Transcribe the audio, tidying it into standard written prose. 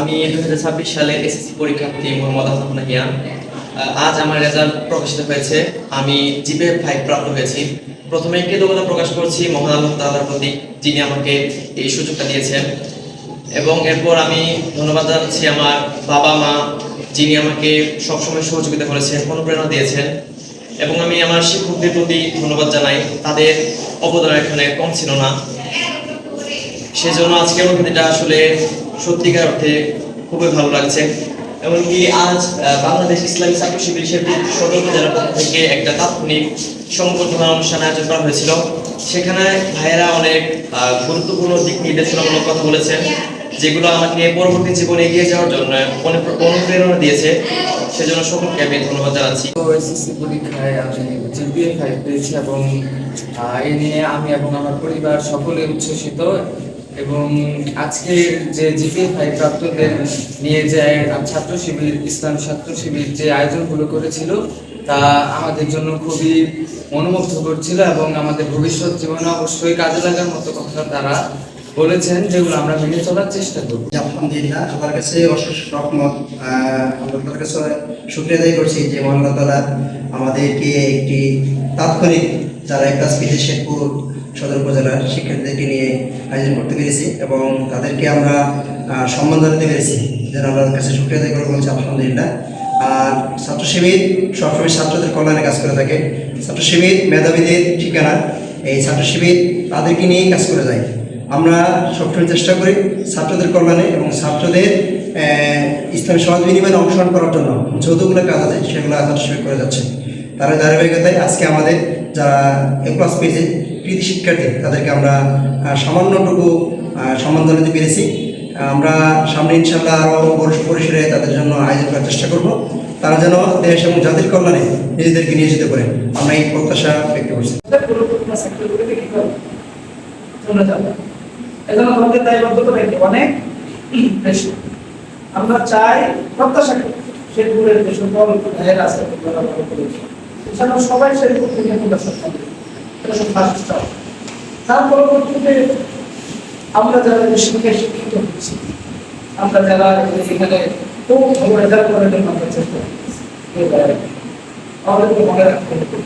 আমি 2026 সালে এসএসসি পরীক্ষার্থী মোহাম্মদ আসাদ নাহিয়ান। আজ আমার রেজাল্ট প্রকাশিত হয়েছে। আমি জিপিএ 5 প্রাপ্ত হয়েছি। প্রথমে কৃতজ্ঞতা প্রকাশ করছি মহান আল্লাহ তাআলার প্রতি, যিনি আমাকে এই সুযোগটা দিয়েছেন। এবং এরপর আমি ধন্যবাদ জানাচ্ছি আমার বাবা মা, যিনি আমাকে সবসময় সহযোগিতা করেছেন, অনুপ্রেরণা দিয়েছেন। এবং আমি আমার শিক্ষকদের প্রতি ধন্যবাদ জানাই, তাদের অবদান এখানে কম ছিল না। সেজন্য আজকের অনুভূতিটা আসলে সত্যিকার অর্থে খুবই ভালো লাগছে। এমনকি আজ বাংলাদেশ ইসলামী ছাত্র শিবির শেরপুর সদর উপজেলার পক্ষ থেকে একটা তাৎক্ষণিক সংবর্ধনা অনুষ্ঠান আয়োজন করা হয়েছিল। সেখানে ভাইয়েরা অনেক গুরুত্বপূর্ণ দিক নির্দেশনামূলক কথা বলেছেন, যেগুলো আমাকে পরবর্তী জীবনে এগিয়ে যাওয়ার জন্য অনেক অনুপ্রেরণা দিয়েছে। সেজন্য সকলকে আমি ধন্যবাদ জানাচ্ছি। তো এসএসসি পরীক্ষায় আমি জিপিএ 5 পেয়েছি এবং এ নিয়ে আমি এবং আমার পরিবার সকলে উচ্ছ্বসিত। এবং আজকের যে জিপিএ 5 প্রাপ্তদের নিয়ে যে ছাত্র শিবির, ইসলাম ছাত্র শিবির যে আয়োজনগুলো করেছিল, তা আমাদের জন্য খুবই মনোমুগ্ধকর ছিল এবং আমাদের ভবিষ্যৎ জীবনে অবশ্যই কাজে লাগার মতো কথা তারা বলেছেন, যেগুলো আমরা মেনে চলার চেষ্টা করব। আলহামদুলিল্লাহ, আল্লাহর কাছে অশেষ রহমত। আল্লাহর কাছে শুকরিয়া আদায় করছি যে মহান আল্লাহ তাআলা আমাদেরকে একটি তাৎক্ষণিক যারা ক্লাস পিতে শেরপুর সদর উপজেলার শিক্ষার্থীদেরকে নিয়ে আয়োজন করতে পেরেছি এবং তাদেরকে আমরা সম্মান জানাতে পেরেছি। যেন আল্লাহর কাছে শুকরিয়া আদায় করবো বলছি আলহামদুলিল্লাহ। আর ছাত্র শিবির সবসময় ছাত্রদের কল্যাণে কাজ করে থাকে। ছাত্র শিবির মেধাবীদের ঠিকানা। এই ছাত্র শিবির তাদেরকে নিয়েই কাজ করে যায়। আমরা সবসময় চেষ্টা করি ছাত্রদের কল্যাণে এবং ছাত্রদের ইসলামী সমাজ বিনিময়ে অংশগ্রহণ করার জন্য যতগুলো কাজ আছে সেগুলো ছাত্র শিবির করে যাচ্ছে। তার ধারাবাহিকতায় আজকে আমাদের যারা এ প্লাস পেয়েছে কৃতি শিক্ষার্থী, তাদেরকে আমরা সামান্যটুকু সম্মান জানাতে পেরেছি। আমরা সামনে ইনশাল্লাহ আরও বড় পরিসরে তাদের জন্য আয়োজন করার চেষ্টা করব। তারা যেন দেশ এবং জাতির কল্যাণে নিজেদেরকে নিয়ে যেতে পারে, আমরা এই প্রত্যাশা ব্যক্ত করছি। এজন্য তোমাদের দায়বদ্ধতা অনেক বেশি। আমরা চাই, প্রত্যাশা করি শেরপুরের যে সকল ভাইয়েরা আছে সবাই শেরপুর থেকে তার পরবর্তীতে আমরা যারা শিক্ষায় শিক্ষিত হচ্ছি, আমরা যারা এখানে খুব ভালো রেজাল্ট করার জন্য আমরা চেষ্টা করছি, আমাদেরকে মনে রাখতে হবে